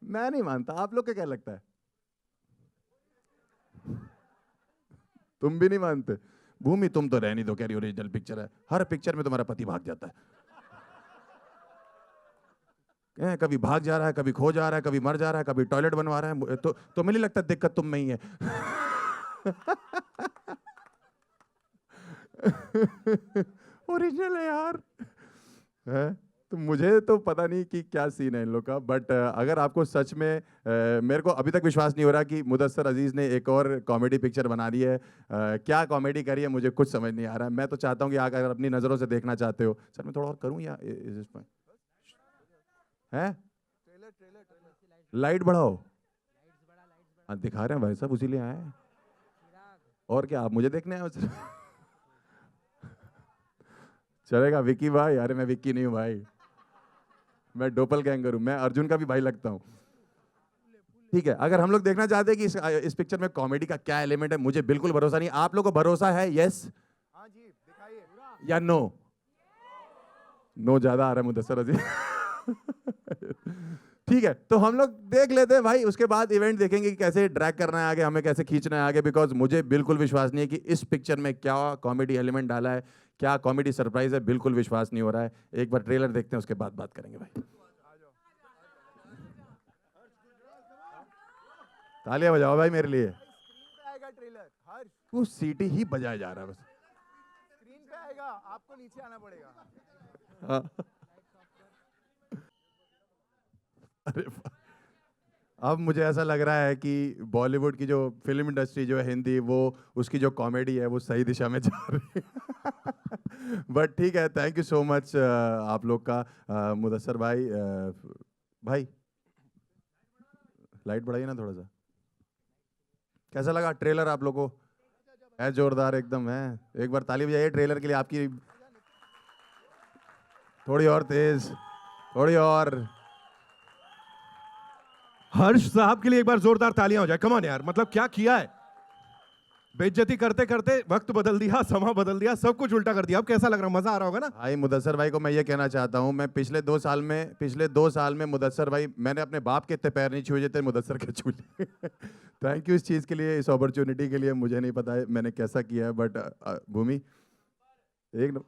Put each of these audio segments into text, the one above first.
मैं नहीं मानता, आप लोग को क्या लगता है? तुम भी नहीं मानते? भूमि तुम तो रहनी दो, कह रही ओरिजिनल पिक्चर है, हर पिक्चर में तुम्हारा पति भाग जाता है, कभी भाग जा रहा है, कभी खो जा रहा है, कभी मर जा रहा है, कभी टॉयलेट बनवा रहा है, तो मुझे नहीं लगता दिक्कत तुम में ही है। ओरिजिनल है यार, है? तो मुझे तो पता नहीं कि क्या सीन है इन लोग का, बट अगर आपको सच में मेरे को अभी तक विश्वास नहीं हो रहा कि मुदस्सर अजीज ने एक और कॉमेडी पिक्चर बना दी है। क्या कॉमेडी करी है मुझे कुछ समझ नहीं आ रहा है। मैं तो चाहता हूँ कि अगर अपनी नज़रों से देखना चाहते हो, सर मैं थोड़ा और करूँ या इस पर है? लाइट बढ़ाओ। हाँ दिखा रहे हैं भाई साहब, उसी लिए आए हैं। और क्या आप मुझे देखने आए? चलेगा विक्की भाई? अरे मैं विक्की नहीं हूँ भाई, मैं डोपल गैंगर हूँ, मैं अर्जुन का भी भाई लगता हूँ। ठीक है, अगर हम लोग देखना चाहते हैं कि इस पिक्चर में कॉमेडी का क्या एलिमेंट है, मुझे बिल्कुल भरोसा नहीं। आप लोग को भरोसा है? यस हाँ जी, दिखाइए। या नो? नो ज्यादा आ रहा है मुदस्सर अजीज। ठीक है, तो हम लोग देख लेते हैं भाई, उसके बाद इवेंट देखेंगे कि कैसे ड्रैग करना है आगे, हमें कैसे खींचना है आगे, बिकॉज मुझे बिल्कुल विश्वास नहीं है कि इस पिक्चर में क्या कॉमेडी एलिमेंट डाला है, क्या कॉमेडी सरप्राइज है, बिल्कुल विश्वास नहीं हो रहा है। एक बार ट्रेलर देखते हैं, उसके बाद बात करेंगे भाई। तालियां बजाओ भाई मेरे लिए। स्क्रीन पे आएगा ट्रेलर, हर्ष। वो सीटी ही बजाया जा रहा है बस। स्क्रीन पे आएगा, आपको नीचे आना पड़ेगा। हाँ। अरे अब मुझे ऐसा लग रहा है कि बॉलीवुड की जो फिल्म इंडस्ट्री जो है हिंदी, वो उसकी जो कॉमेडी है वो सही दिशा में जा रही है। बट ठीक है, थैंक यू सो मच आप लोग का। मुदस्सर भाई, भाई लाइट बढ़ाइए ना थोड़ा सा। कैसा लगा ट्रेलर आप लोगों को? है जोरदार एकदम है। एक बार ताली बजाइए ट्रेलर के लिए आपकी। थोड़ी और तेज, थोड़ी और। हर्ष साहब के लिए एक बार जोरदार तालियां हो जाए। कम ऑन यार, मतलब क्या किया है। बेइज्जती करते करते वक्त बदल दिया, समा बदल दिया, सब कुछ उल्टा कर दिया। अब कैसा लग रहा, मजा आ रहा होगा ना? भाई मुदस्सर भाई को मैं ये कहना चाहता हूँ, मैं पिछले 2 साल में मुदस्सर भाई, मैंने अपने बाप के इतने पैर नहीं छुए जितने मुदस्सर के छू लिए। थैंक यू इस चीज़ के लिए, इस अपॉर्चुनिटी के लिए। मुझे नहीं पता है मैंने कैसा किया है, बट भूमि एक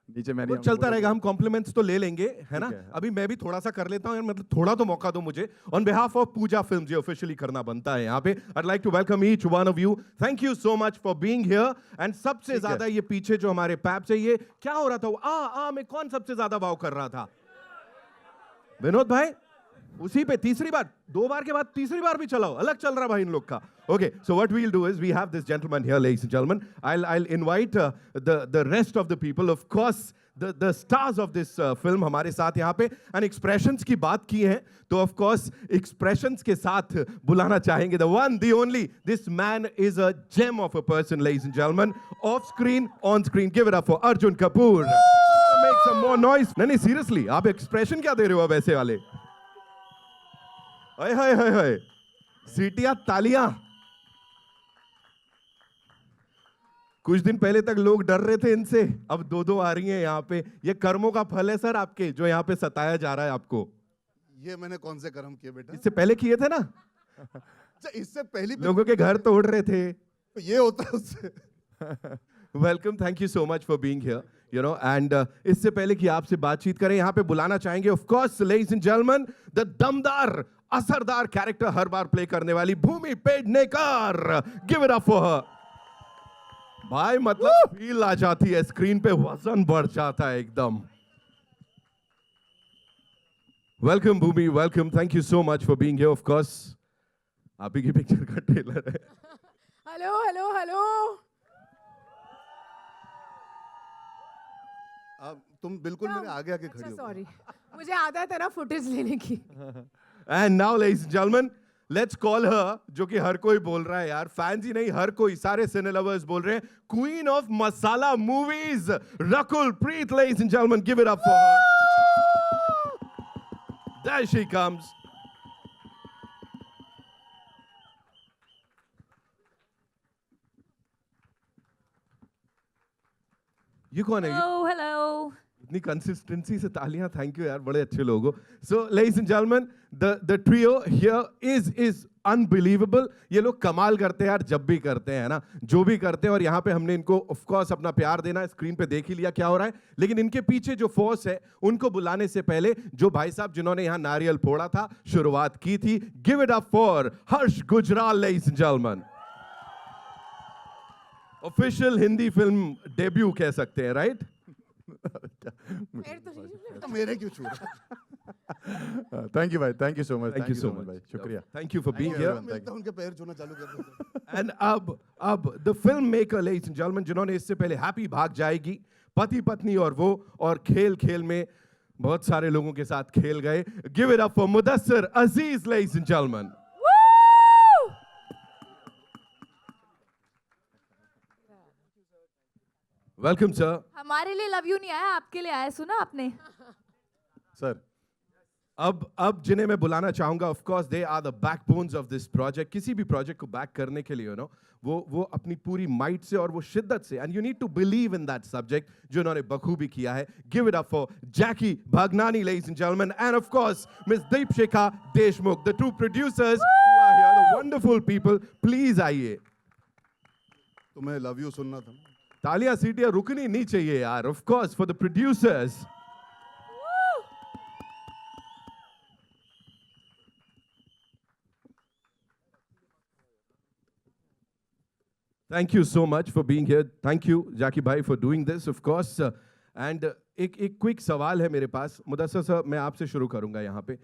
नीचे मैं वो नहीं चलता रहेगा, हम कॉम्प्लीमेंट्स तो ले लेंगे, है ना? है। अभी मैं भी थोड़ा सा कर लेता हूँ यार, मतलब थोड़ा तो मौका दो मुझे। On behalf of Pooja films, ये ऑफिशियली करना बनता है यहाँ पे। I'd like to welcome each one of you. Thank you so much for being here. And सबसे ज्यादा ये पीछे जो हमारे पैप्स है, ये क्या हो रहा था? में कौन सबसे ज्यादा वाव कर रहा था? विनोद भाई, उसी पे तीसरी बार, 2 बार के बाद तीसरी बार भी चलाओ, अलग चल रहा भाई इन लोग का। Okay, so what we'll do is we have this gentleman here, ladies and gentlemen. I'll invite the rest of the people, of course, the stars of this film हमारे साथ यहाँ पे। And expressions की बात की है, तो of course expressions के साथ बुलाना चाहेंगे the one, the only. This man is a gem of a person, ladies and gentlemen. Off screen, on screen. Give it up for Arjun Kapoor. Make some more noise. नहीं seriously, आप expression क्या दे रहे हो अब ऐसे वाले? हाय हाय हाय हाय, सीटियां, तालियां। कुछ दिन पहले तक लोग डर रहे थे इनसे, अब 2-2 आ रही हैं यहाँ पे। ये कर्मों का फल है सर आपके, जो यहाँ पे सताया जा रहा है आपको। ये मैंने कौन से कर्म किए बेटा? इससे पहले किए थे ना? इससे पहली लोगों के घर तोड़ रहे थे। ये होता है उससे। Welcome, thank you so much for being here, you know. And इससे पहले कि आपसे बातचीत करें, यहाँ पे बुलाना चाहेंगे of course, ladies and gentleman, the दमदार, असरदार कैरेक्टर हर बार प्ले करने वाली Bhumi Pednekar. Give it up for her. भाई मतलब फील आ जाती है स्क्रीन पे, वजन बढ़ जाता है एकदम। Welcome Bhumi, welcome, thank you so much for being here. Of course आप ही की पिक्चर का ट्रेलर है। Hello hello hello. तुम बिल्कुल मेरे आगे आके खड़ी हो। सॉरी, मुझे आदत है ना फुटेज लेने की। And now ladies and gentleman, let's call her, जो कि हर कोई बोल रहा है यार, फैंस ही नहीं, हर कोई, सारे सिने लवर्स बोल रहे हैं, queen of masala movies, Rakul Preet. Ladies and gentleman, give it up for her. There she comes. ये कौन है? Hello hello. इतनी कंसिस्टेंसी से तालियां, थैंक यू यार, बड़े अच्छे लोग हो. So ladies and gentleman, the trio here is unbelievable. ये लोग कमाल करते हैं यार, जब भी करते हैं ना, जो भी करते हैं. और यहाँ पे हमने इनको ऑफ कोर्स अपना प्यार देना है, स्क्रीन पे देख ही लिया क्या हो रहा है, लेकिन इनके पीछे जो फोर्स है, उनको बुलाने से पहले जो भाई साहब जिन्होंने यहाँ नारियल फोड़ा था, शुरुआत की थी, give it up for Harsh Gujral, ladies and gentleman. Official Hindi film debut कह सकते हैं, राइट? पैर तो नहीं तो मेरे क्यों छू रहा थैंक यू भाई, thank you so much, thank you सो भाई, मच, शुक्रिया. Thank you for being you, here. everyone. मिलता उनके पैर छूना चालू कर देते. एंड अब the film maker, ladies and gentleman, जिन्होंने इससे पहले हैप्पी भाग जाएगी, पति पत्नी और वो, और खेल खेल में बहुत सारे लोगों के साथ खेल गए, give it up for Mudassir Aziz, ladies and gentleman. Welcome sir. हमारे लिए लव यू नहीं आया, आपके लिए आया, सुना आपने? सर, अब जिन्हें मैं बुलाना चाहूंगा, of course they are the backbones of this project. किसी भी प्रोजेक्ट को बैक करने के लिए यू नो वो अपनी पूरी माइट से और वो शिद्दत से, and you need to believe in that subject, जो उन्होंने बखूबी किया है. Give it up for Jackky Bhagnani, ladies and gentleman, and of course miss Deepshikha Deshmukh, the two producers who are here, the wonderful people. Please आइए. तुम्हें लव यू सुनना था. तालियां सीटियां रुकनी नहीं चाहिए यार. Of course for the producers. Thank you so much for being here. Thank you, Jackie Bhai, for doing this, of course. And एक क्विक सवाल है मेरे पास. मुदस्सिर सर, मैं आपसे शुरू करूंगा यहाँ पे.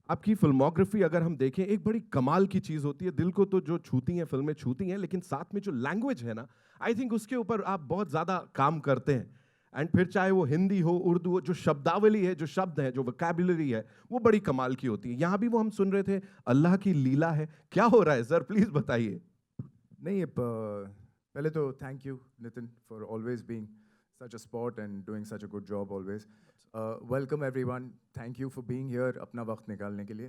आपकी फिल्मोग्राफी अगर हम देखें, एक बड़ी कमाल की चीज़ होती है. दिल को तो जो छूती हैं, फिल्में छूती हैं, लेकिन साथ में जो लैंग्वेज है ना, आई थिंक उसके ऊपर आप बहुत ज़्यादा काम करते हैं. एंड फिर चाहे वो हिंदी हो, उर्दू हो, जो शब्दावली है, जो शब्द है, जो वोकैबुलरी है, वो बड़ी कमाल की होती है. यहाँ भी वो हम सुन रहे थे, अल्लाह की लीला है. क्या हो रहा है सर, प्लीज़ बताइए. नहीं, पहले तो thank you Nitin for always being such a spot and doing such a good job always. Welcome everyone, thank you for being here, अपना वक्त निकालने के लिए.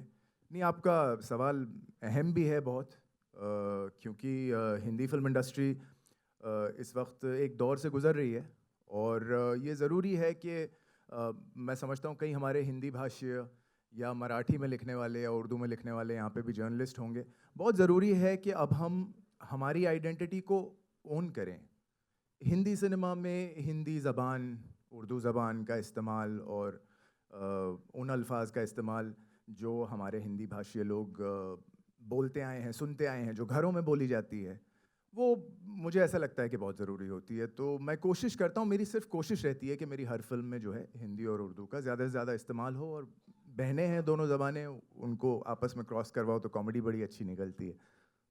नहीं, आपका सवाल अहम भी है बहुत, क्योंकि हिंदी फिल्म इंडस्ट्री इस वक्त एक दौर से गुज़र रही है, और ये ज़रूरी है कि मैं समझता हूँ कई हमारे हिंदी भाषी या मराठी में लिखने वाले या उर्दू में लिखने वाले यहाँ पे भी जर्नलिस्ट होंगे. बहुत ज़रूरी है कि अब हम हमारी आइडेंटिटी को ओन करें. हिंदी सिनेमा में हिंदी ज़बान, उर्दू ज़बान का इस्तेमाल और उन अल्फाज का इस्तेमाल जो हमारे हिंदी भाषी लोग बोलते आए हैं, सुनते आए हैं, जो घरों में बोली जाती है, वो मुझे ऐसा लगता है कि बहुत ज़रूरी होती है. तो मैं कोशिश करता हूँ, मेरी सिर्फ कोशिश रहती है कि मेरी हर फिल्म में जो है हिंदी और उर्दू का ज़्यादा से ज़्यादा इस्तेमाल हो. और बहनें हैं दोनों ज़बानें, उनको आपस में क्रॉस करवाओ तो कॉमेडी बड़ी अच्छी निकलती है.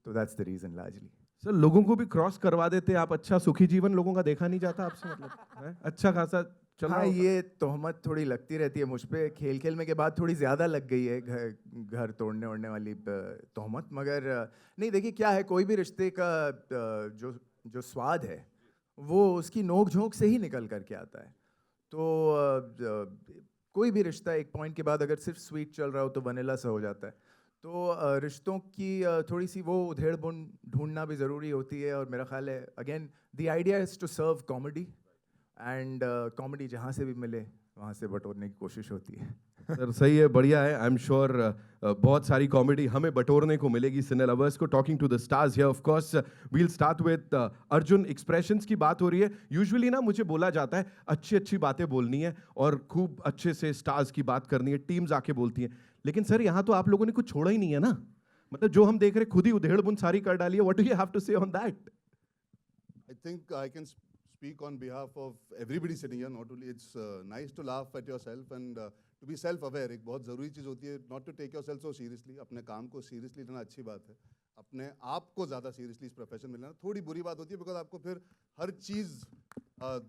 तो that's the reason largely. Sir, लोगों को भी क्रॉस करवा देते हैं आप. अच्छा सुखी जीवन लोगों का देखा नहीं जाता आपसे, मतलब है? अच्छा खासा चल रहा हाँ, होगा. ये तोहमत थोड़ी लगती रहती है मुझ पे, खेल खेल में के बाद थोड़ी ज़्यादा लग गई है घर तोड़ने ओड़ने वाली तोहमत. मगर नहीं, देखिए क्या है, कोई भी रिश्ते का जो स्वाद है वो उसकी नोक झोंक से ही निकल करके आता है. तो कोई भी रिश्ता एक पॉइंट के बाद अगर सिर्फ स्वीट चल रहा हो तो वनीला सा हो जाता है. तो रिश्तों की थोड़ी सी वो उधेड़ बुन ढूंढना भी ज़रूरी होती है. और मेरा ख्याल है, again the idea is to serve comedy, and comedy जहाँ से भी मिले वहाँ से बटोरने की कोशिश होती है. सर सही है, बढ़िया है. आई एम श्योर बहुत सारी कॉमेडी हमें बटोरने को मिलेगी सिने लवर्स को. Talking to the stars here, of course we'll start with Arjun. Expressions की बात हो रही है. यूजुअली ना मुझे बोला जाता है अच्छी अच्छी बातें बोलनी है और खूब अच्छे से स्टार्स की बात करनी है, टीम्स आके बोलती हैं. लेकिन सर यहाँ तो आप लोगों ने कुछ छोड़ा ही नहीं है ना. मतलब जो हम देख रहे खुद ही उधेड़ बुन सारी कर डाली है. What do you have to say on that? I think I can speak on behalf of everybody sitting here. Not only it's nice to laugh at yourself and to be self-aware. एक बहुत ज़रूरी चीज़ होती है, not to take yourself so seriously. अपने काम को seriously लेना अच्छी बात है. अपने आप को ज़्यादा seriously इस प्रोफेशन में लेना थोड़ी बुरी बात होती है, because आपको फिर हर चीज़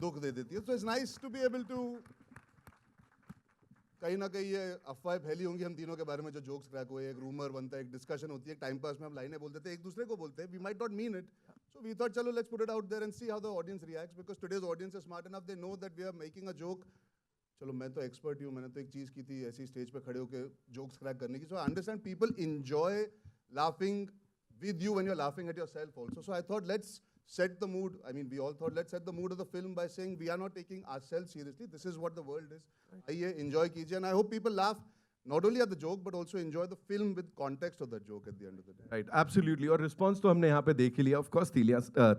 दुख दे देती है. So it's nice to be able to कहीं ना कहीं ये अफवाहें फैली होंगी हम तीनों के बारे में, जो जोक्स क्रैक हुए, एक रूमर बनता है, एक डिस्कशन होती है, टाइम पास में हम लाइनें बोलते थे, एक दूसरे को बोलते हैं. We might not mean it, so we thought चलो let's put it out there and see how the audience reacts, because today's audience is smart enough, they know that we are making a joke. चलो मैं तो expert हूँ, मैंने तो एक चीज़ की थी ऐसी स्टेज पे खड़े होकर जोक्स क्रैक करने की. So I understand people enjoy laughing with you when you're laughing at yourself also. So I thought let's set the mood. I mean, we all thought, let's set the mood of the film by saying we are not taking ourselves seriously. This is what the world is. Aaiye, enjoy कीजिए. And I hope people laugh not only at the joke, but also enjoy the film with context of that joke at the end of the day. Right absolutely और response तो हमने यहाँ पे देख ही लिया of course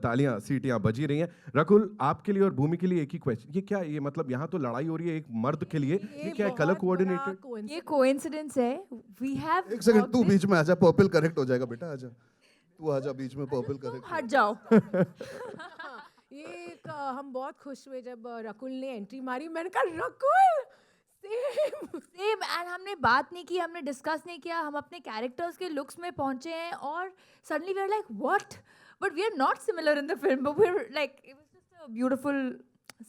तालियां सीटियां बजी रही हैं रकुल आपके लिए और भूमि के लिए एक ही क्वेश्चन ये क्या ये मतलब यहाँ तो लड़ाई हो रही है एक मर्द के लिए ये क्या है कलर कोऑर्डिनेटेड ये कोइंसिडेंस है वी हैव एक सेकंड तू बीच में आजा पर्पल करेक्ट हो जाएगा बेटा आजा तू आजा बीच में पर्पल करेक्ट हट जाओ ये एक हम बहुत खुश हुए जब रकुल ने एंट्री मारी मैंने कहा रकुल सेम एंड हमने बात नहीं की हमने डिस्कस नहीं किया हम अपने कैरेक्टर्स के लुक्स में पहुंचे हैं और suddenly we are like what but we are not similar in the film but we are like it was just a beautiful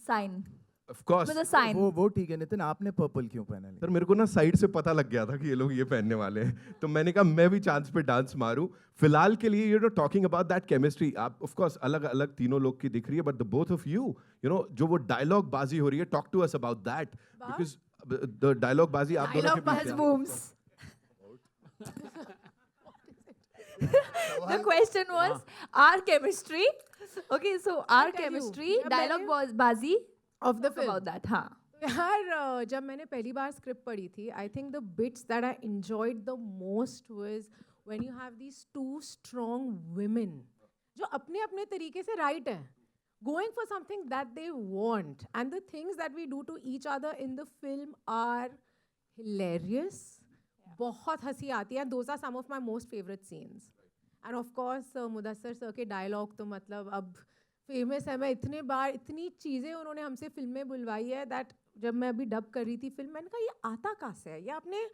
sign of course with a sign वो ठीक है नितिन आपने पर्पल क्यों पहना है सर मेरे को ना साइड से पता लग गया था कि ये लोग ये पहनने वाले हैं तो मैंने कहा मैं भी चांस पे डांस मारूं फिलहाल के लिए you know talking about that chemistry आप ऑफ कोर्स अलग अलग तीनों लोग की दिख रही है but the both of you you know जो वो डायलॉग बाजी हो रही है talk to us about that because the dialogue बाजी आप दोनों के डायलॉग बीच बस है। Booms the question was our chemistry okay so our tell you, chemistry yeah, dialogue मैंने- was bazi of the talk about that हाँ यार जब मैंने पहली बार स्क्रिप्ट पढ़ी थी I think the bits that I enjoyed the most was when you have these two strong women जो अपने अपने तरीके से राइट हैं going for something that they want and the things that we do to each other in the film are hilarious बहुत हंसी आती है those are some of my most favorite scenes and of course Mudassar sir के dialogue तो मतलब अब famous है मैं इतने बार इतनी चीज़ें उन्होंने हमसे फिल्में बुलवाई है दैट जब मैं अभी डब कर रही थी फिल्म मैंने कहा ये आता कहाँ से है ये आपने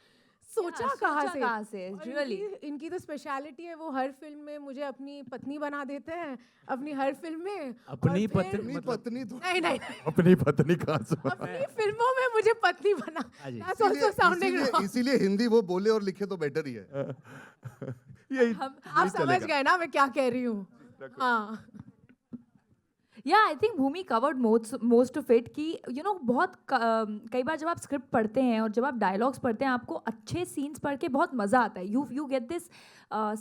सोचा कहाँ से is और really इनकी तो स्पेशलिटी है वो हर फिल्म में मुझे अपनी पत्नी बना देते हैं अपनी हर फिल्म में अपनी और फिर- पत्नी पत्नी तो नहीं नहीं नहीं, अपनी पत्नी कहाँ से अपनी फिल्मों में मुझे पत्नी बना That's also sounding wrong. इसीलिए हिंदी वो बोले और लिखे तो बेटर ही है यही हम आप समझ गए ना मैं क्या कह रही हूँ हाँ yeah I think Bhumi covered most of it कि you know बहुत कई बार जब आप स्क्रिप्ट पढ़ते हैं और जब आप डायलॉग्स पढ़ते हैं आपको अच्छे सीन्स पढ़ के बहुत मज़ा आता है you get this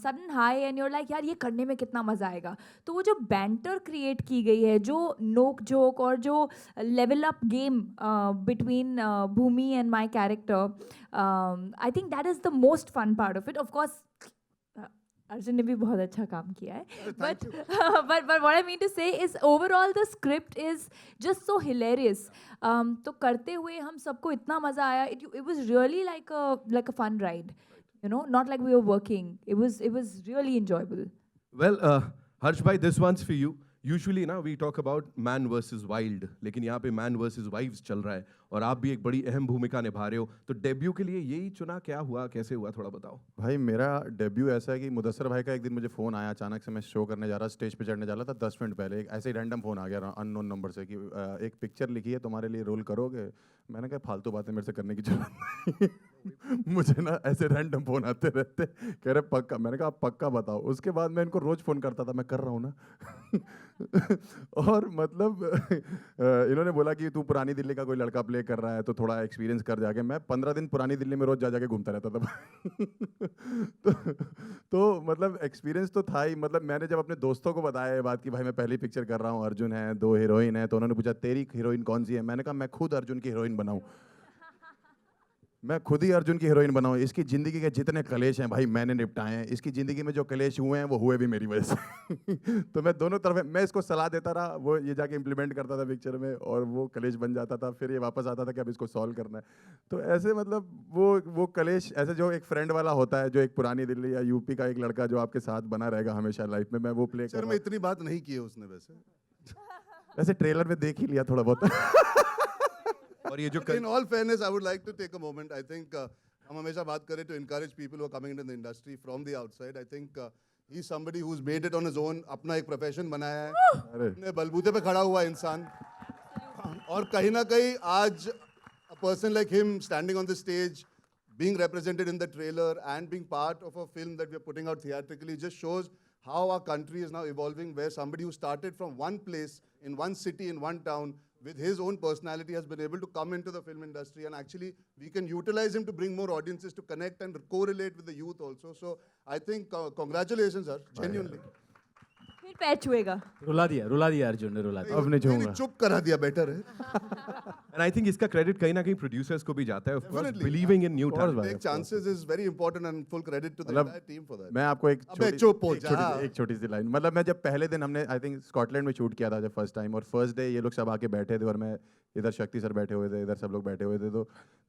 sudden high and you're like यार ये करने में कितना मज़ा आएगा तो वो जो बैंटर क्रिएट की गई है जो नोक जोक और जो level up game between Bhumi and my character I think that is the most fun part of it of course Arjun ने भी बहुत अच्छा काम किया है but but what I mean to say is overall the script is just so hilarious तो करते हुए हम सबको इतना मज़ा आया it was really like a fun ride you know not like we were working it was really enjoyable Well, Harsh bhai, this one's for you. Usually ना we talk about man versus wild, लेकिन यहाँ पे man versus wives चल रहा है और आप भी एक बड़ी अहम भूमिका निभा रहे हो तो डेब्यू के लिए यही चुना क्या हुआ कैसे हुआ थोड़ा बताओ भाई मेरा डेब्यू ऐसा है कि मुदस्सर भाई का एक दिन मुझे फ़ोन आया अचानक से मैं शो करने जा रहा स्टेज पे चढ़ने जा रहा था 10 मिनट पहले एक ऐसे ही रैंडम फ़ोन आ गया अननोन नंबर से कि एक पिक्चर लिखी है तुम्हारे लिए रोल करोगे मैंने कहा फालतू बातें मेरे से करने की जरूरत नहीं मुझे ना ऐसे रैंडम फ़ोन आते रहते कह रहे पक्का मैंने कहा आप पक्का बताओ उसके बाद मैं इनको रोज़ फ़ोन करता था मैं कर रहा हूँ ना और मतलब इन्होंने बोला कि तू पुरानी दिल्ली का कोई लड़का प्ले कर रहा है तो थोड़ा एक्सपीरियंस कर जाके मैं 15 दिन पुरानी दिल्ली में रोज जा जाके घूमता रहता था तो मतलब एक्सपीरियंस तो था ही मतलब मैंने जब अपने दोस्तों को बताया ये बात कि भाई मैं पहली पिक्चर कर रहा हूँ अर्जुन है 2 हीरोइन है तो उन्होंने पूछा तेरी हीरोइन कौन सी है मैंने कहा मैं खुद अर्जुन की हीरोइन बनाऊँ मैं खुद ही अर्जुन की हीरोइन बनाऊं इसकी ज़िंदगी के जितने कलेश हैं भाई मैंने निपटाए हैं इसकी ज़िंदगी में जो कलेश हुए हैं वो हुए भी मेरी वजह से तो मैं दोनों तरफ मैं इसको सलाह देता रहा वो ये जाके इम्प्लीमेंट करता था पिक्चर में और वो कलेश बन जाता था फिर ये वापस आता था कि अब इसको सॉल्व करना है तो ऐसे मतलब वो कलेश ऐसे जो एक फ्रेंड वाला होता है जो एक पुरानी दिल्ली या यूपी का एक लड़का जो आपके साथ बना रहेगा हमेशा लाइफ में मैं वो प्ले कर सर रहा में इतनी बात नहीं की है उसने वैसे वैसे ट्रेलर में देख ही लिया थोड़ा बहुत और ये जो in all fairness I would like to take a moment I think हम हमेशा बात करें to encourage people who are coming into the industry from the outside I think he's somebody who's made it on his own अपना एक profession बनाया है अपने बलबूते पे खड़ा हुआ इंसान और कहीं ना कहीं आज a person like him standing on the stage being represented in the trailer and being part of a film that we are putting out theatrically just shows how our country is now evolving where somebody who started from one place in one city in one town with his own personality has been able to come into the film industry and actually we can utilize him to bring more audiences to connect and correlate with the youth also. So I think congratulations sir, genuinely. पैर छुएगा। रुला दिया अर्जुन ने, रुला दिया। अब नहीं नहीं, छूंगा। चुप करा दिया बेटर है। एंड आई थिंक इसका क्रेडिट कहीं ना कहीं प्रोड्यूसर्स को भी जाता है, of course, Definitely. Believing in new Of course, talent. भाई, Take of course. chances is very important and full credit to the मतलब entire team for that. मैं आपको अबे चुप हो जा। एक छोटी सी लाइन, मतलब मैं जब पहले दिन हमने आई थिंक स्कॉटलैंड में शूट किया था जब फर्स्ट टाइम, और फर्स्ट डे ये लोग सब आके बैठे थे और मैं इधर शक्ति सर बैठे हुए थे, इधर सब लोग बैठे हुए थे,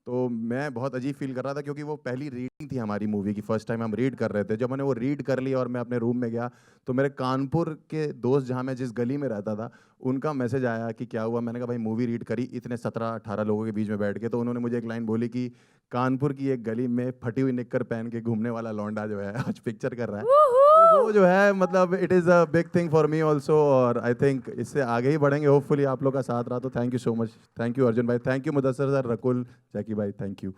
तो मैं बहुत अजीब फील कर रहा था क्योंकि वो पहली रीडिंग थी हमारी मूवी की, फर्स्ट टाइम हम रीड कर रहे थे। जब मैंने वो रीड कर लिया और मैं अपने रूम में गया तो मेरे कानपुर के दोस्त जहाँ मैं जिस गली में रहता था उनका मैसेज आया कि क्या हुआ। मैंने कहा भाई मूवी रीड करी इतने 17-18 लोगों के बीच में बैठ के, तो उन्होंने मुझे एक लाइन बोली कि कानपुर की एक गली में फटी हुई निक्कर पहन के घूमने वाला लौंडा जो है आज पिक्चर कर रहा है। वो जो है मतलब it is a big thing for me also, और आई थिंक इससे आगे ही बढ़ेंगे होपफुली। आप लोग का साथ रहा तो thank you so much. Thank you Arjun भाई, thank you Mudassar sir, Rakul, Jackie भाई, थैंक यू।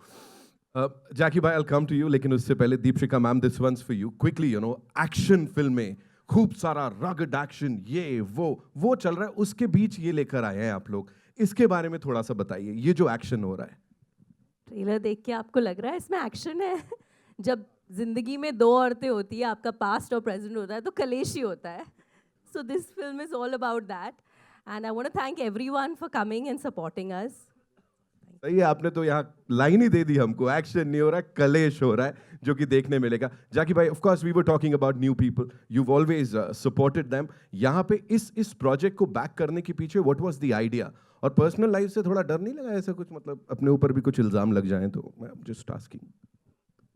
जैकी भाई, I'll come to you, लेकिन उससे पहले Deepika ma'am, this one's for you quickly. You know, action फिल्में, खूब सारा रगड एक्शन, ये वो चल रहा है, उसके बीच ये लेकर आए हैं आप लोग, इसके बारे में थोड़ा सा बताइए, ये जो एक्शन हो रहा है। ट्रेलर देख के आपको लग रहा है इसमें एक्शन है? जब जिंदगी में दो औरतें होती है, आपका पास्ट और प्रेजेंट होता है, तो कलेश ही होता है। So this film is all about that and I want to thank everyone for coming and supporting us. सही है, आपने तो यहाँ लाइन ही दे दी हमको, एक्शन नहीं हो रहा है, कलेश हो रहा है, जो कि देखने मिलेगा। जैकी भाई, of course we were talking about new people, you've always supported them. यहाँ पे इस प्रोजेक्ट को बैक करने के पीछे व्हाट वाज द आइडिया? और पर्सनल लाइफ से थोड़ा डर नहीं लगा ऐसा कुछ, मतलब अपने ऊपर भी कुछ इल्जाम लग जाए तो? मैं जस्ट आस्किंग।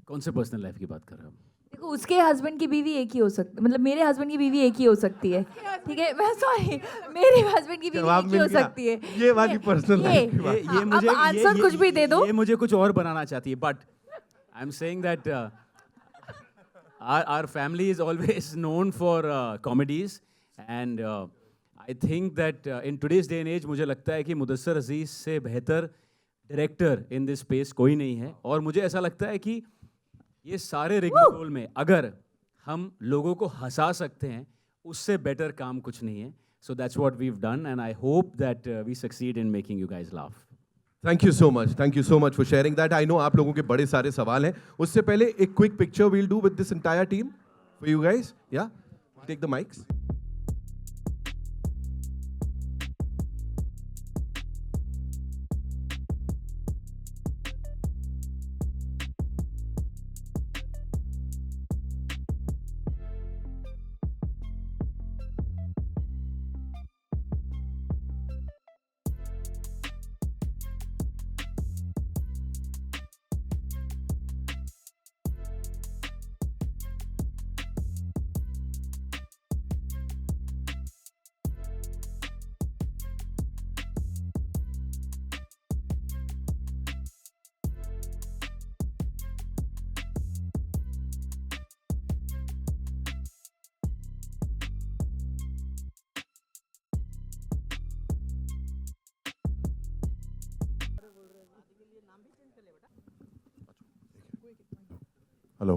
कौन से पर्सनल लाइफ की बात कर रहे हो? देखो, उसके हस्बैंड की बीवी एक ही हो सकती, मतलब मेरे हस्बैंड की बीवी एक ही हो सकती है, ठीक है? मैं सॉरी, मेरे हस्बैड की बीवी जवाब एक ही मिल हो गया। सकती है। ये वाली पर्सनल ये- लाइफ की बात। ये मुझे अब आंसर कुछ भी दे दो। ये मुझे कुछ और बनाना चाहती है, but I am saying that our family is always known for comedies, and I think that in today's day and age मुझे लगता है कि मुदस्सर अजीज से बेहतर डायरेक्टर इन दिस स्पेस कोई नहीं है। और मुझे ऐसा लगता है कि ये सारे रेगुलर रोल में अगर हम लोगों को हंसा सकते हैं, उससे बेटर काम कुछ नहीं है। So that's what we've done, and I hope that we succeed in making you guys laugh. Thank you so much for sharing that. I know आप लोगों के बड़े सारे सवाल हैं, उससे पहले एक quick picture we'll do with this entire team for you guys. Yeah take the mics. Hello.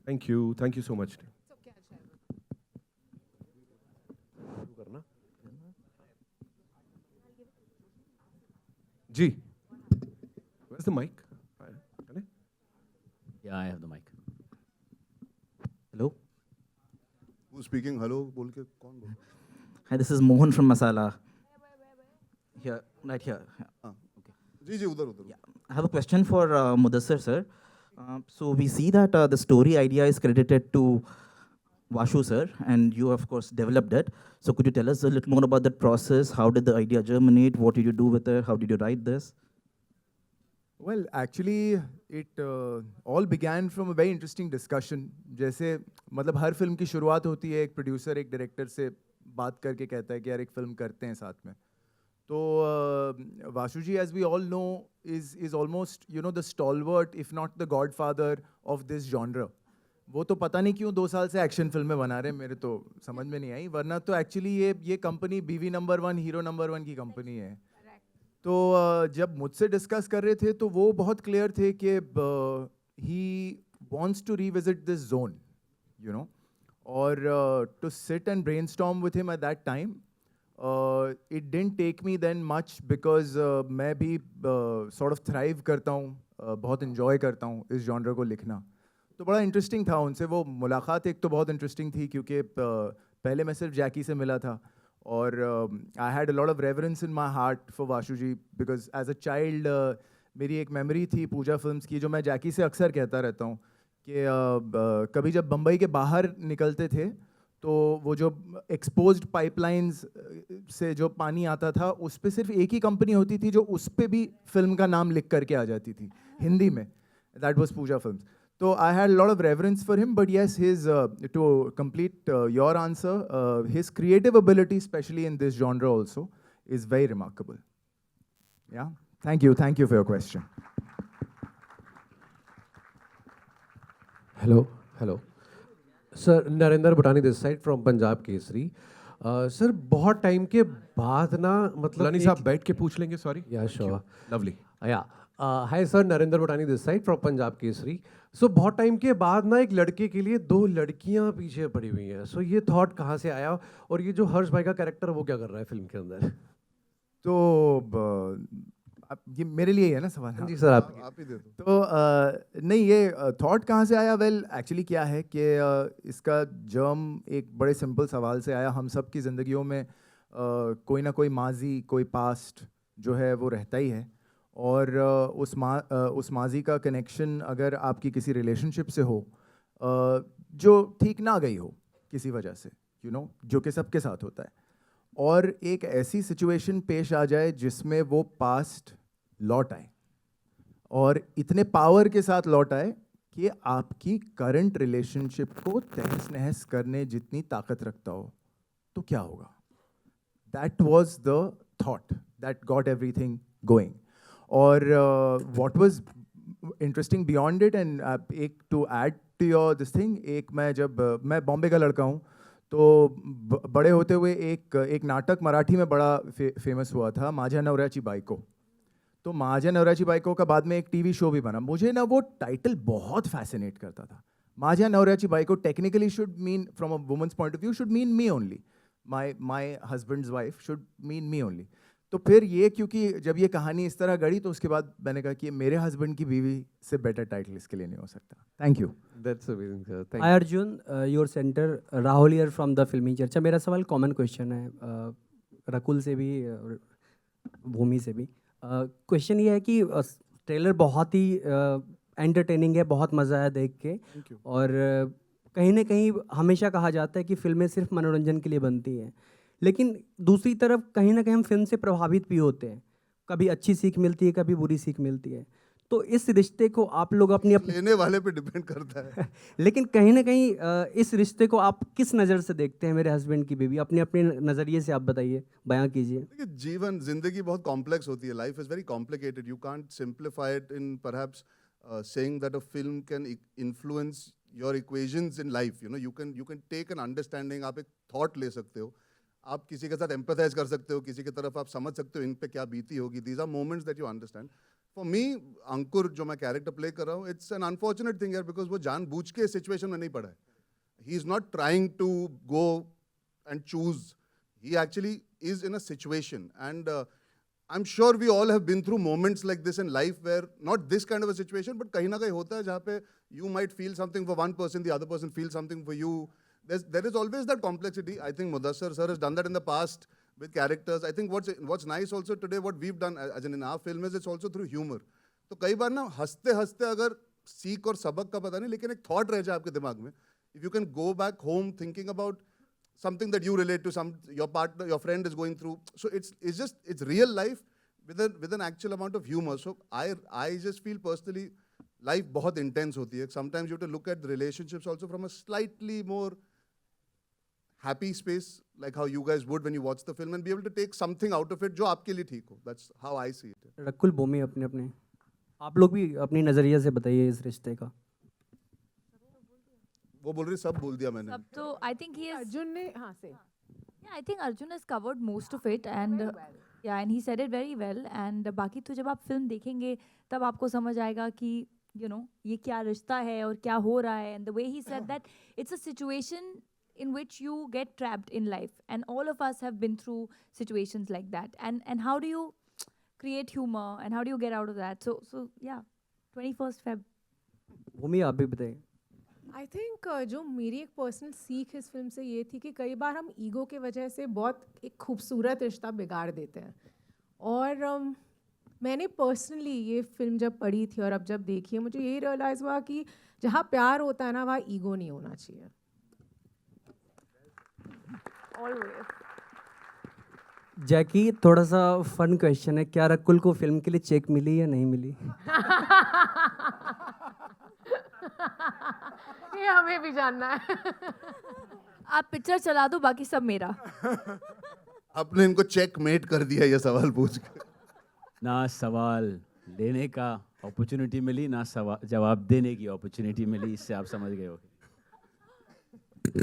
Thank you so much. जी, where's the mic? Yeah, I have the mic. Hello. Who's speaking? Hello बोल के कौन बोल? Hi, this is Mohan from Masala. Here, right here. हाँ, जी उधर। Yeah. I have a question for Mudassar sir. So we see that the story idea is credited to Vashu sir, and you of course developed it. So could you tell us a little more about that process? How did the idea germinate? What did you do with it? How did you write this? Well, actually, it all began from a very interesting discussion. जैसे मतलब हर film की शुरुआत होती है एक producer एक director से बात करके कहता है कि यार एक फिल्म करते हैं साथ में। तो वाशु जी, as we all know, is almost the stalwart, if not the godfather of this genre. वो तो पता नहीं क्यों 2 साल से एक्शन फिल्में बना रहे हैं, मेरे तो समझ में नहीं आई, वरना तो एक्चुअली ये कंपनी बीवी नंबर 1 हीरो नंबर 1 की कंपनी है। तो जब मुझसे डिस्कस कर रहे थे तो वो बहुत क्लियर थे कि he wants to revisit this zone, और to sit and brainstorm with him at that time, it didn't take me then much because मैं भी सॉर्ट ऑफ थ्राइव करता हूँ, बहुत इन्जॉय करता हूँ इस जॉनर को लिखना। तो बड़ा इंटरेस्टिंग था उनसे वो मुलाकात, एक तो बहुत इंटरेस्टिंग थी क्योंकि पहले मैं सिर्फ जैकी से मिला था और I had a lot of reverence in my heart for Vashu ji because as a child मेरी एक मेमोरी थी पूजा फिल्म्स की जो मैं जैकी से अक्सर कहता रहता हूँ कि कभी जब बम्बई के बाहर निकलते थे तो वो जो एक्सपोज्ड पाइपलाइंस से जो पानी आता था उस पे सिर्फ एक ही कंपनी होती थी जो उस पे भी फिल्म का नाम लिख करके आ जाती थी हिंदी में, that was Pooja films. So I had a lot of reverence for him, but yes, his to complete your answer, his creative ability, especially in this genre, also is very remarkable. Yeah, thank you for your question. Hello sir, Narendra Bhutani this side from Punjab Kesari. Sir बहुत time के बाद ना मतलब लानी साहब बैठ के पूछ लेंगे. सॉरी. या श्योर. लवली. या हाय sir, Narendra Bhutani this side from Punjab Kesari. So बहुत टाइम के बाद ना एक लड़के के लिए दो लड़कियां पीछे पड़ी हुई हैं. सो ये थॉट कहाँ से आया और ये जो हर्ष भाई का कैरेक्टर वो क्या कर रहा है फिल्म के अंदर? तो ये मेरे लिए ही है ना सवाल? जी सर, आप ही दे दो. तो नहीं, ये थॉट कहाँ से आया? वेल एक्चुअली क्या है कि इसका जर्म एक बड़े सिंपल सवाल से आया. हम सब की ज़िंदगियों में कोई ना कोई माजी, कोई पास्ट जो है वो रहता ही है और उस माजी का कनेक्शन अगर आपकी किसी रिलेशनशिप से हो जो ठीक ना गई हो किसी वजह से, जो कि सबके साथ होता है, और एक ऐसी सिचुएशन पेश आ जाए जिसमें वो पास्ट लौट आए और इतने पावर के साथ लौट आए कि आपकी करंट रिलेशनशिप को तहस नहस करने जितनी ताकत रखता हो, तो क्या होगा? That was the thought that got everything going. और what was interesting beyond it, and एक to add to your this thing, एक मैं बॉम्बे का लड़का हूँ, तो बड़े होते हुए एक नाटक मराठी में बड़ा फेमस हुआ था, माझ्या नवऱ्याची बायको. तो माझ्या नवऱ्याची बायको का बाद में एक टीवी शो भी बना. मुझे ना वो टाइटल बहुत फैसिनेट करता था. माझ्या नवऱ्याची बायको technically should mean, from a women's point of view, should mean me only. My husband's wife should mean me only. तो फिर ये, क्योंकि जब ये कहानी इस तरह गढ़ी तो उसके बाद मैंने कहा कि मेरे हस्बैंड की बीवी से बेटर टाइटल इसके लिए नहीं हो सकता. Thank you. That's amazing sir. Thank hi Arjun, your centre Rahul here from the फिल्मी चर्चा. मेरा सवाल कॉमन क्वेश्चन है, रकुल से भी और भूमि से भी. क्वेश्चन ये है कि ट्रेलर बहुत ही एंटरटेनिंग है, बहुत मज़ा आया देख के. और कहीं ना कहीं हमेशा कहा जाता है कि फिल्में सिर्फ मनोरंजन के लिए बनती हैं, लेकिन दूसरी तरफ कहीं ना कहीं हम फिल्म से प्रभावित भी होते हैं. कभी अच्छी सीख मिलती है, कभी बुरी सीख मिलती है. तो इस रिश्ते को आप लोग अपनी लेने वाले पे डिपेंड करता है. लेकिन कहीं ना कहीं इस रिश्ते को आप किस नज़र से देखते हैं? मेरे हस्बैंड की बीवी, अपने अपने नज़रिए से आप बताइए, बयां कीजिए. देखिए, जीवन, जिंदगी बहुत कॉम्प्लेक्स होती है. Life is very complicated. You can't simplify it in perhaps saying that a film can influence your equations in life. You can take an understanding. आप एक थॉट ले सकते हो, आप किसी के साथ एम्पैथाइज कर सकते हो, किसी की तरफ आप समझ सकते हो इन पे क्या बीती होगी. These are moments that you understand. For me, Ankur जो मैं कैरेक्टर प्ले कर रहा हूँ, इट्स एन अनफॉर्चुनेट थिंग यार, बिकॉज वो जानबूझ के सिचुएशन में नहीं पड़ा है. He is not trying to go and choose. He actually is in a situation, and I am sure we all have been through moments like this in life, where not this kind of a situation, but कहीं ना कहीं होता है जहाँ पे you might feel something for one person, the other person feel something for you. There is always that complexity. I think Mudassar sir has done that in the past with characters. I think what's nice also today, what we've done as in our film, is it's also through humor. तो कई बार ना हंसते हंसते अगर सीख और सबक का पता नहीं, लेकिन एक थॉट रह जाए आपके दिमाग में. If you can go back home thinking about something that you relate to, your partner, your friend is going through. So it's real life with an actual amount of humor. So I just feel personally, life बहुत intense होती है. Sometimes you have to look at the relationships also from a slightly more happy space, like how you guys would when you watch the film, and be able to take something out of it जो आपके लिए ठीक हो. That's how I see it. Rakul, भूमि, अपने अपने आप लोग भी अपनी नज़रिए से बताइए इस रिश्ते का. वो बोल रही, सब बोल दिया मैंने. सब तो आई थिंक ही अर्जुन ने, हाँ से, Yeah, I think Arjun has covered most of it, and yeah, and he said it very well. And बाकी तो जब आप फिल्म देखेंगे तब आपको समझ आएगा कि ये क्या रिश्ता है और क्या हो रहा है. And the way he said that it's a situation in which you get trapped in life, and all of us have been through situations like that. And how do you create humor, and how do you get out of that? So yeah, 21st Feb. भूमि, आप भी बताइए. I think जो मेरी एक personal सीख इस film से ये थी कि कई बार हम ईगो के वजह से बहुत एक खूबसूरत रिश्ता बिगाड़ देते हैं। और मैंने पर्सनली ये फिल्म जब पढ़ी थी और अब जब देखी है, मुझे यही रियलाइज़ हुआ कि जहाँ प्यार होता है ना, वहाँ ईगो नहीं होना चाहिए। जैकी, थोड़ा सा फन क्वेश्चन है, क्या रकुल को फिल्म के लिए चेक मिली या नहीं मिली? ये हमें भी जानना है। आप पिक्चर चला दो, बाकी सब मेरा। आपने इनको चेक मेट कर दिया ये सवाल पूछ के। ना सवाल लेने का अपॉर्चुनिटी मिली, ना सवाल जवाब देने की अपॉर्चुनिटी मिली। इससे आप समझ गए हो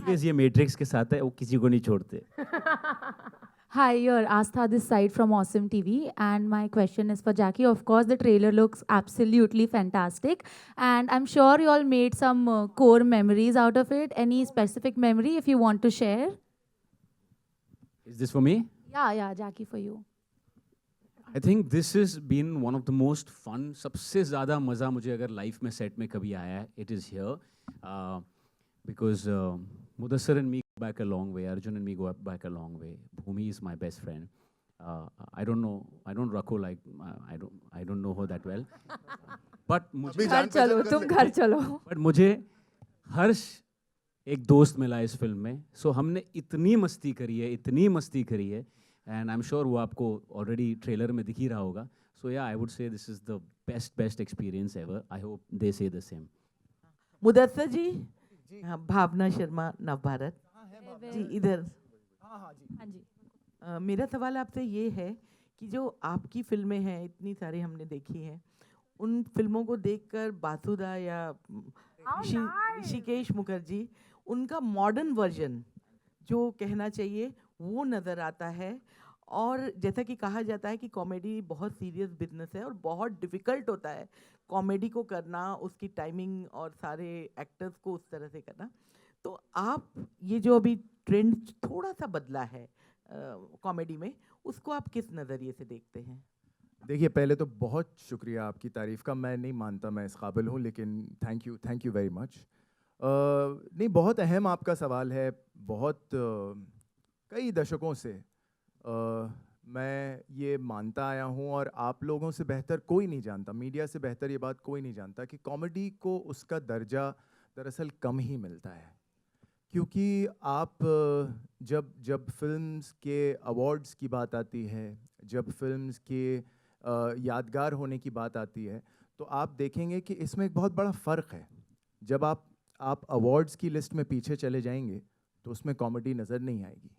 ये मैट्रिक्स के साथ है, वो किसी को नहीं छोड़ते। Hi, you're Astha this side from Awesome TV, and my question is for Jackie. Of course, the trailer looks absolutely fantastic, and I'm sure you all made some core memories out of it. Any specific memory if you want to share? Is this for me? Yeah, Jackie, for you. I think this has been one of the most fun. सबसे ज़्यादा मज़ा मुझे अगर life में set में कभी आया है, it is here, because Mudassar and me go back a long way. Arjun and me go back a long way. Bhumi is my best friend. I don't know Rakul, like I don't know her that well. But मुझे घर चलो, तुम घर चलो। But मुझे हर्ष एक दोस्त मिला इस फिल्म में, so हमने इतनी मस्ती करी है, and I'm sure वो आपको already ट्रेलर में दिख ही रहा होगा. So yeah, I would say this is the best experience ever. I hope they say the same. Mudassar जी, हाँ, भावना शर्मा, नवभारत जी, इधर। हाँ जी। मेरा सवाल आपसे ये है कि जो आपकी फिल्में हैं, इतनी सारी हमने देखी हैं, उन फिल्मों को देखकर बासुदा या ऋषिकेश मुखर्जी, उनका मॉडर्न वर्जन जो कहना चाहिए वो नज़र आता है। और जैसा कि कहा जाता है कि कॉमेडी बहुत सीरियस बिजनेस है और बहुत डिफ़िकल्ट होता है कॉमेडी को करना, उसकी टाइमिंग और सारे एक्टर्स को उस तरह से करना। तो आप ये जो अभी ट्रेंड थोड़ा सा बदला है कॉमेडी में, उसको आप किस नज़रिए से देखते हैं? देखिए, पहले तो बहुत शुक्रिया आपकी तारीफ़ का। मैं नहीं मानता मैं इस काबिल हूँ, लेकिन थैंक यू वेरी मच। नहीं, बहुत अहम आपका सवाल है। बहुत कई दशकों से मैं ये मानता आया हूँ और आप लोगों से बेहतर कोई नहीं जानता, मीडिया से बेहतर ये बात कोई नहीं जानता कि कॉमेडी को उसका दर्जा दरअसल कम ही मिलता है। क्योंकि आप जब फिल्म्स के अवार्ड्स की बात आती है, जब फिल्म्स के यादगार होने की बात आती है, तो आप देखेंगे कि इसमें एक बहुत बड़ा फ़र्क है। जब आप अवार्ड्स की लिस्ट में पीछे चले जाएंगे तो उसमें कॉमेडी नज़र नहीं आएगी,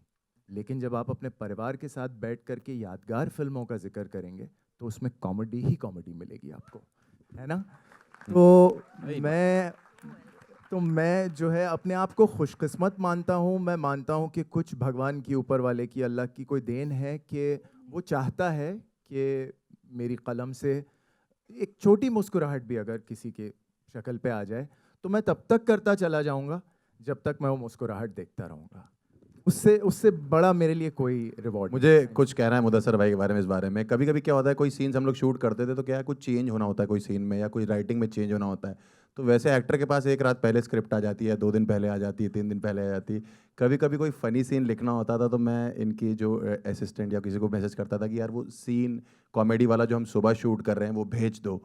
लेकिन जब आप अपने परिवार के साथ बैठ कर के यादगार फिल्मों का जिक्र करेंगे तो उसमें कॉमेडी ही कॉमेडी मिलेगी आपको, है ना? तो मैं जो है अपने आप को खुशकिस्मत मानता हूँ। मैं मानता हूँ कि कुछ भगवान की, ऊपर वाले की, अल्लाह की कोई देन है कि वो चाहता है कि मेरी कलम से एक छोटी मुस्कुराहट भी अगर किसी के शक्ल पे आ जाए तो मैं तब तक करता चला जाऊँगा जब तक मैं वो मुस्कुराहट देखता रहूँगा। उससे बड़ा मेरे लिए कोई रिवॉर्ड। मुझे कुछ कहना है मुदस्सर भाई के बारे में। इस बारे में कभी कभी क्या होता है, कोई सीन्स हम लोग शूट करते थे तो क्या है, कुछ चेंज होना होता है कोई सीन में, या कोई राइटिंग में चेंज होना होता है, तो वैसे एक्टर के पास एक रात पहले स्क्रिप्ट आ जाती है, 2 दिन पहले आ जाती है, 3 दिन पहले आ जाती है। कभी कभी कोई फ़नी सीन लिखना होता था तो मैं इनकी जो असिस्टेंट या किसी को मैसेज करता था कि यार वो सीन कॉमेडी वाला जो हम सुबह शूट कर रहे हैं वो भेज दो।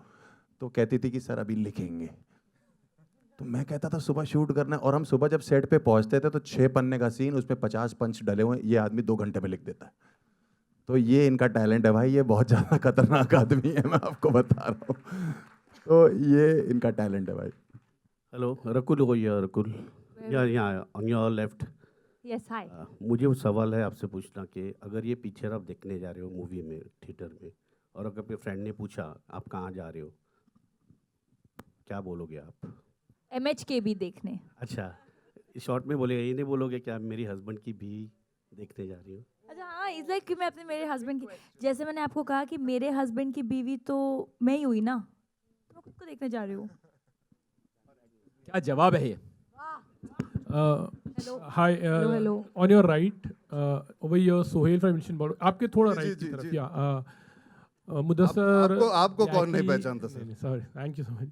तो कहती थी कि सर अभी लिखेंगे। तो मैं कहता था सुबह शूट करना है, और हम सुबह जब सेट पे पहुंचते थे तो 6 पन्ने का सीन, उसमें 50 पंच डले हुए, ये आदमी 2 घंटे में लिख देता है। तो ये इनका टैलेंट है भाई, ये बहुत ज़्यादा खतरनाक आदमी है, मैं आपको बता रहा हूँ। तो ये इनका टैलेंट है भाई। हेलो, रकुल हो या रकुल, यहाँ ऑन योर लेफ्ट। यस, हाय। मुझे वो सवाल है आपसे पूछना कि अगर ये पिक्चर आप देखने जा रहे हो मूवी में, थिएटर में, और अगर अपने फ्रेंड ने पूछा आप कहाँ जा रहे हो, क्या बोलोगे आप? MHK भी देखने। अच्छा, शॉर्ट में बोलेगा, ये नहीं बोलोगे कि आप मेरी हस्बैंड की भी देखने जा रही हो? अच्छा, हाँ, इस लाइक कि मैं अपने मेरे हस्बैंड की, जैसे मैंने आपको कहा कि मेरे हस्बैंड की बीवी तो मैं ही हुई ना, तो मैं खुद को देखने जा रही हूँ। क्या जवाब है ये? Hi, hello. on your right, over here, Sohail from Mission Board. आपके थोड़ा राइट की तरफ, या मुदस्सर। आपको कौन नहीं पहचानता sir? Sorry, thank you so much.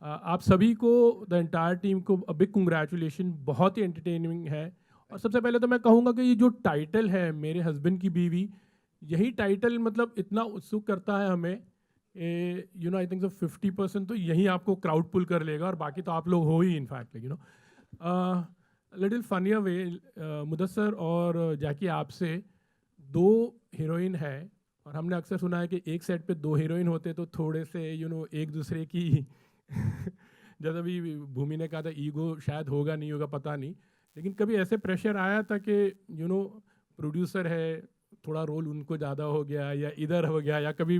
आप सभी को, द एंटायर टीम को बिग कंग्रेचुलेशन, बहुत ही एंटरटेनिंग है। और सबसे पहले तो मैं कहूँगा कि ये जो टाइटल है मेरे हस्बैंड की बीवी, यही टाइटल मतलब इतना उत्सुक करता है हमें, you know I think so 50% तो यही आपको क्राउड पुल कर लेगा, और बाकी तो आप लोग हो ही in fact, you know. Little funnier way, Mudassar और जैकी आपसे 2 हीरोइन है, और हमने अक्सर सुना है कि एक सेट पे 2 हीरोइन होते तो थोड़े से यू नो एक दूसरे की जैसा भी भूमि ने कहा था, ईगो शायद होगा नहीं होगा पता नहीं, लेकिन कभी ऐसे प्रेशर आया था कि यू नो प्रोड्यूसर है, थोड़ा रोल उनको ज़्यादा हो गया या इधर हो गया, या कभी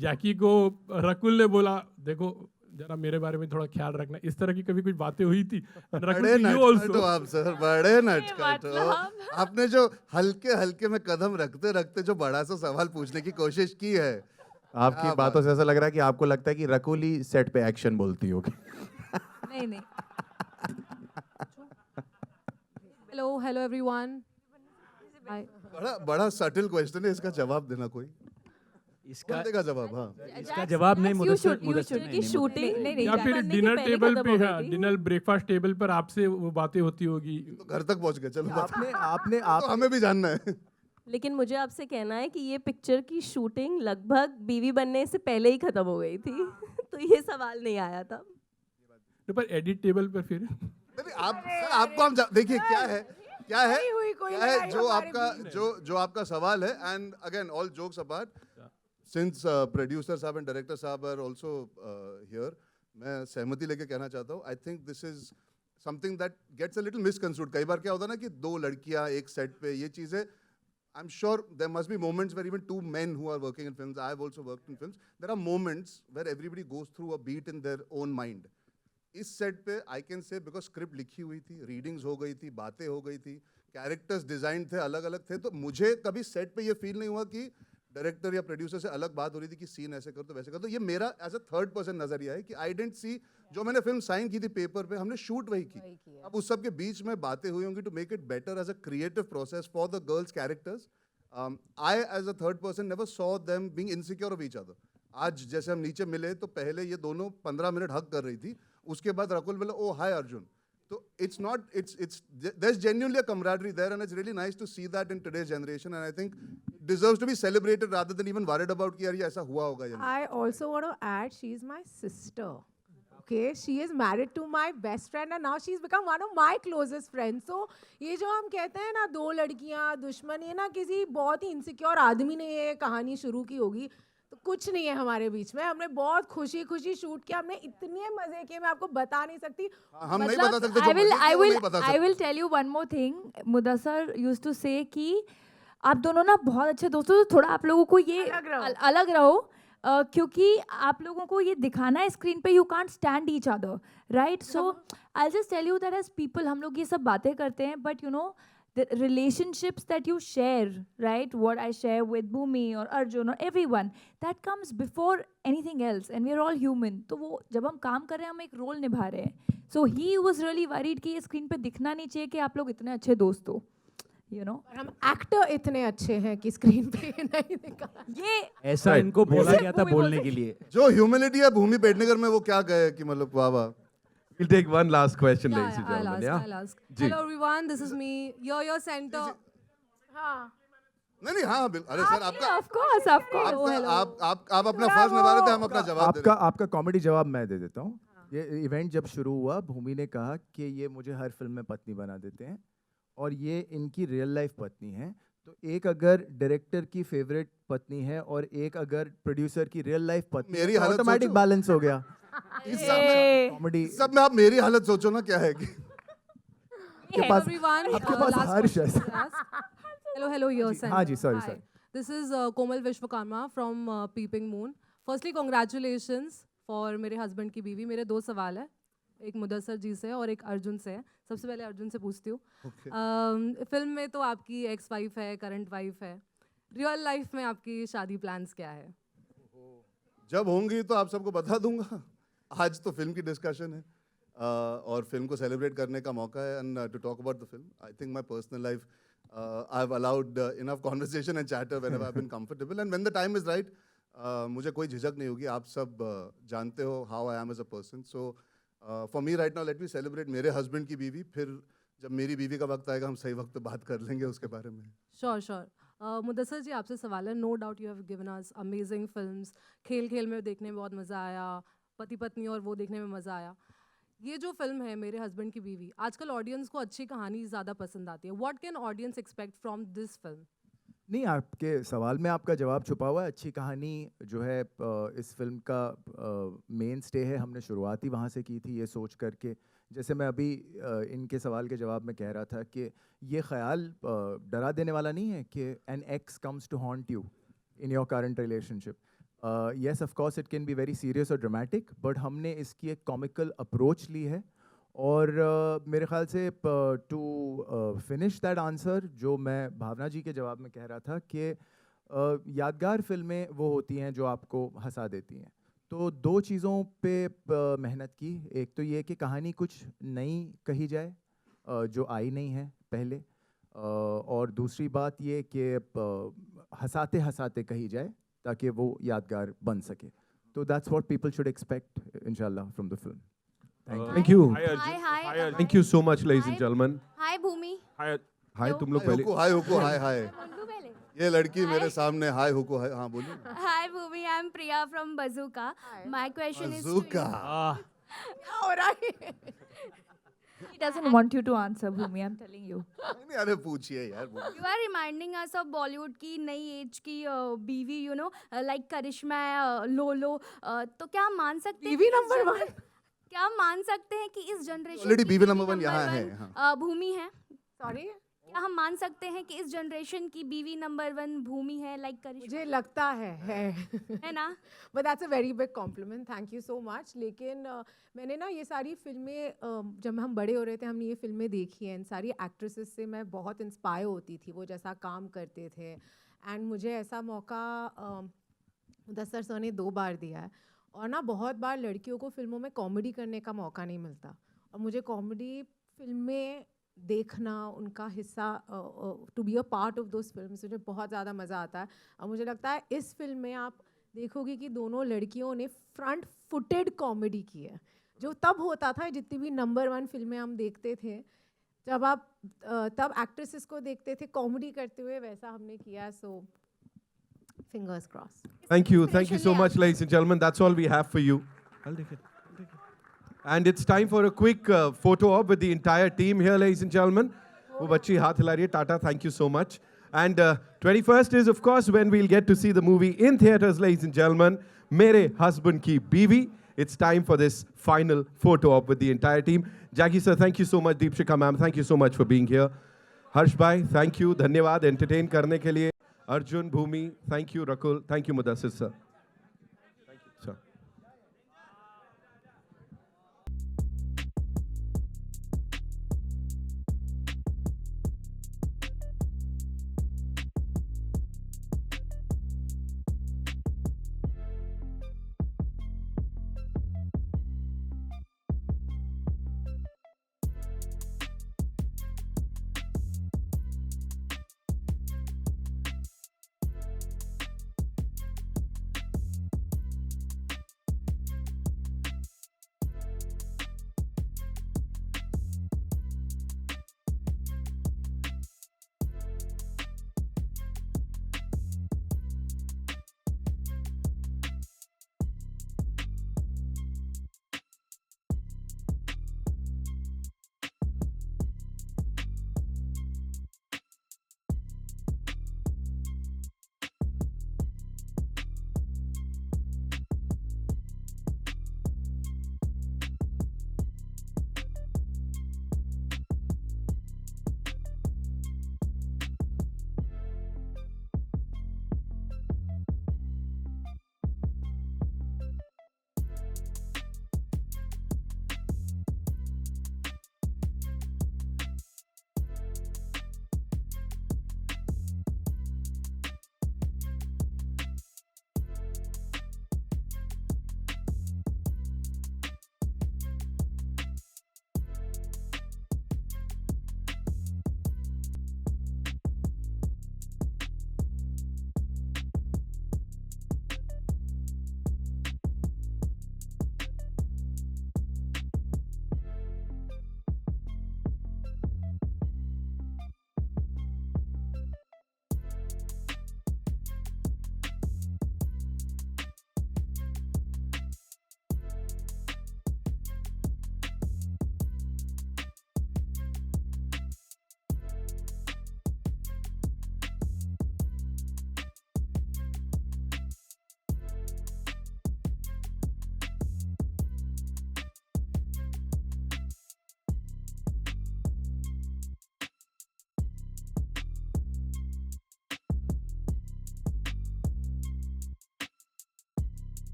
जैकी को रकुल ने बोला देखो जरा मेरे बारे में थोड़ा ख्याल रखना, इस तरह की कभी कुछ बातें हुई थी? बड़े नटखट हो आप सर, बड़े नटखट हो। आपने जो हल्के हल्के में कदम रखते रखते जो बड़ा सा सवाल पूछने की कोशिश की है, आपकी बातों से ऐसा लग रहा है कि आपको लगता है कि रकुल ही सेट पे एक्शन बोलती होगी। नहीं नहीं, हेलो एवरीवन। बड़ा सटल क्वेश्चन है, इसका जवाब देना कोई इसका कौन देगा जवाब? हाँ, इसका जवाब नहीं, मुदस्सर की शूटिंग या फिर डिनर टेबल पे, हाँ डिनर ब्रेकफास्ट टेबल पर आपसे वो बातें होती होगी। तो घर तक पहुंच गए, चलो आपने तो हमें भी जानना है। लेकिन मुझे आपसे कहना है कि ये पिक्चर की शूटिंग लगभग बीवी बनने से पहले ही खत्म हो गई थी तो ये सवाल नहीं आया था। तो पर एडिट टेबल पर फिर आपको हम देखिए क्या है जो आपका सवाल है। And again all jokes apart, since producer साहब एंड डायरेक्टर साहब आर आल्सो हियर, मैं सहमति लेके कहना चाहता हूँ, I think this is something that gets a little misconstrued. कई बार क्या होता है ना कि 2 लड़कियां एक सेट पे, ये चीजें I am sure there must be moments where even 2 men who are working in films, I have also worked in films, there are moments where everybody goes through a beat in their own mind. इस set पे I can say because script लिखी हुई थी, readings हो गई थी, बातें हो गई थी, कैरेक्टर्स डिजाइन थे, अलग अलग थे, तो मुझे कभी सेट पे ये फील नहीं हुआ कि डायरेक्टर या प्रोड्यूसर से अलग बात हो रही थी कि सीन ऐसे कर तो वैसे कर तो। ये मेरा एज अ थर्ड पर्सन नजरिया है कि आई डेंट सी, जो मैंने फिल्म साइन की थी पेपर पे, हमने शूट वही की। अब उस सब के बीच में बातें हुई होंगी to make it better as a creative process for the girls characters. I as a third person never saw them being insecure of each other. आज जैसे हम नीचे मिले तो पहले ये दोनों 15 मिनट हक कर रही थी, उसके बाद रकुल बोला ओ हाय अर्जुन, तो it's not, it's there's genuinely a camaraderie there, and it's really nice to see that in today's generation, and I think it deserves to be celebrated rather than even worried about कि यार ये ऐसा हुआ होगा या नहीं। I also want to add, she is my sister. Okay, she is married to my best friend and now she's become one of my closest friends. So ये जो हम कहते हैं ना 2 लड़कियां दुश्मन, ये ना किसी बहुत ही इनसिक्योर आदमी ने ये कहानी शुरू की होगी, तो कुछ नहीं है हमारे बीच में। हमने बहुत खुशी खुशी शूट किया, हमने इतने मजे किए मैं आपको बता नहीं सकती। हम नहीं बता सकते। I will tell you one more thing. Mudassar used to say कि आप दोनों ना बहुत अच्छे दोस्तों, तो थोड़ा आप लोगों को ये अलग रहो, क्योंकि आप लोगों को ये दिखाना है स्क्रीन पे, you can't stand each other, right? So I just tell you that as people हम लोग ये सब बातें करते हैं, but you know the relationships that you share, right? What I share with Bhumi or Arjun or everyone, that comes before anything else, and we are all human. तो वो जब हम काम कर रहे हैं हम एक रोल निभा रहे हैं. So he was really worried कि ये स्क्रीन पे दिखना नहीं चाहिए कि आप लोग इतने अच्छे दोस्त हो, you know. और हम एक्टर इतने अच्छे हैं कि स्क्रीन पे नहीं दिखा। ये ऐसा इनको बोला गया था बोलने के लिए। जो ह्यूमिलिटी है भूमि पेडनेकर में, वो क्या कहे कि मतलब वाह वाह। We'll take one last question, ladies and I'll gentlemen. ask, I'll ask. Ji. Hello everyone, this is me. You're your center. हाँ। नहीं हाँ अरे सर आपका of course आप अपना फर्ज निभा रहे थे, हम अपना जवाब दे रहे हैं। आपका कॉमेडी जवाब मैं दे देता हूँ। ये इवेंट जब शुरू हुआ, भूमि ने कहा कि ये मुझे हर फिल्म में पत्नी बना देते हैं और ये इनकी रियल लाइफ पत्नी है। तो एक अगर डायरेक्टर की फेवरेट पत्नी है और एक अगर प्रोड्यूसर की रियल लाइफ पत्नी, मेरी हालत ऑटोमेटिक सोचो। बैलेंस हो गया। कॉमेडी सब में आप मेरी हालत सोचो ना क्या है कि आपके पास Everyone, आपके पास last हर्ष है। question to ask. Hello, your center. हाँ जी, sorry, Hi. sorry. This is Komal Vishwakarma from Peeping Moon. Firstly, congratulations for मेरे हस्बैंड की बीवी। मेरे 2 सवाल है, एक मुदस्सर जी से और एक अर्जुन से है। सबसे पहले अर्जुन से पूछती हूँ। फिल्म में तो आपकी एक्स वाइफ है, करंट वाइफ है, रियल लाइफ में आपकी शादी प्लान्स क्या है? जब होंगी तो आप सबको बता दूंगा। आज तो फिल्म की डिस्कशन है और फिल्म को सेलिब्रेट करने का मौका है, and to talk about the film. I think my personal life I have allowed enough conversation and chatter whenever I have been comfortable, and when the time is right मुझे कोई झिझक नहीं होगी, आप सब जानते हो how I am as a person. So for me right now let me celebrate मेरे हस्बैंड की बीवी. फिर जब मेरी बीवी का वक्त आएगा हम सही वक्त पे बात कर लेंगे उसके बारे में. श्योर. मुदस्सर जी आपसे सवाल है. No doubt you have given us amazing films. खेल खेल में देखने में बहुत मज़ा आया, पति पत्नी और वो देखने में मज़ा आया. ये जो फिल्म है मेरे हस्बैंड की बीवी, आजकल ऑडियंस को अच्छी कहानी ज़्यादा पसंद आती है. What can audience expect from this film? नहीं, आपके सवाल में आपका जवाब छुपा हुआ है. अच्छी कहानी जो है इस फिल्म का मेन स्टे है. हमने शुरुआत ही वहाँ से की थी, ये सोच करके, जैसे मैं अभी इनके सवाल के जवाब में कह रहा था कि ये ख्याल डरा देने वाला नहीं है कि an ex comes to haunt you in your current relationship. Yes, of course it can be very serious और ड्रामेटिक, बट हमने इसकी एक कॉमिकल अप्रोच ली है. और मेरे ख्याल से टू फिनिश दैट आंसर, जो मैं भावना जी के जवाब में कह रहा था कि यादगार फिल्में वो होती हैं जो आपको हंसा देती हैं. तो दो चीज़ों पे मेहनत की. एक तो ये कि कहानी कुछ नई कही जाए जो आई नहीं है पहले, और दूसरी बात ये कि हंसाते हंसाते कही जाए ताकि वो यादगार बन सके. तो that's what people should expect इंशाल्लाह from the film. Thank you. Hi. Thank you so much, ladies and gentlemen. Hi, Bhumi. Hi, तुम लोग पहले. हाय हुको हाय. ये लड़की मेरे सामने हाय हुको हाय. हाँ बोलिए. Hi, Bhumi. I'm Priya from Bazooka. My question is Bazooka. क्या हो रहा है? He doesn't want you to answer, Bhumi. I'm telling you. नहीं अरे पूछिए यार. You are reminding us of Bollywood की नई एज की बीवी, you know, like करिश्मा, लोलो. तो क्या हम मान सकते हैं? बीवी नंबर 1. क्या हम मान सकते हैं कि इस जनरेशन Already बीवी नंबर 1 यहाँ है. हाँ. भूमि है? सॉरी, क्या हम मान सकते हैं कि इस जनरेशन की बीवी नंबर 1 भूमि है, लाइक करिश्मा? मुझे लगता है ना? But that's a very big complement. Thank you so much. लेकिन मैंने ना ये सारी फिल्में, जब हम बड़े हो रहे थे हमने ये फिल्में देखी हैं. इन सारी एक्ट्रेसेस से मैं बहुत इंस्पायर होती थी, वो जैसा काम करते थे. एंड मुझे ऐसा मौका मुदस्सर सर ने 2 बार दिया है. और ना बहुत बार लड़कियों को फिल्मों में कॉमेडी करने का मौका नहीं मिलता. और मुझे कॉमेडी फिल्में देखना, उनका हिस्सा, to be a part of those films, मुझे बहुत ज़्यादा मज़ा आता है. और मुझे लगता है इस फिल्म में आप देखोगे कि दोनों लड़कियों ने फ्रंट फुटेड कॉमेडी की है, जो तब होता था जितनी भी नंबर 1 फिल्में हम देखते थे, जब आप तब एक्ट्रेसेस को देखते थे कॉमेडी करते हुए, वैसा हमने किया. सो fingers crossed. Thank you so much, ladies and gentlemen. That's all we have for you. I'll take it. And it's time for a quick photo op with the entire team here, ladies and gentlemen. वो बच्ची हाथ हिला रही है. Tata, thank you so much. And 21st is, of course, when we'll get to see the movie in theaters, ladies and gentlemen. मेरे husband की बीवी. It's time for this final photo op with the entire team. Jackie sir, thank you so much. Deepshika ma'am, thank you so much for being here. Harsh bhai, thank you. धन्यवाद entertain करने के लिए. Arjun, Bhumi, thank you. Rakul, thank you. Mudassir sir.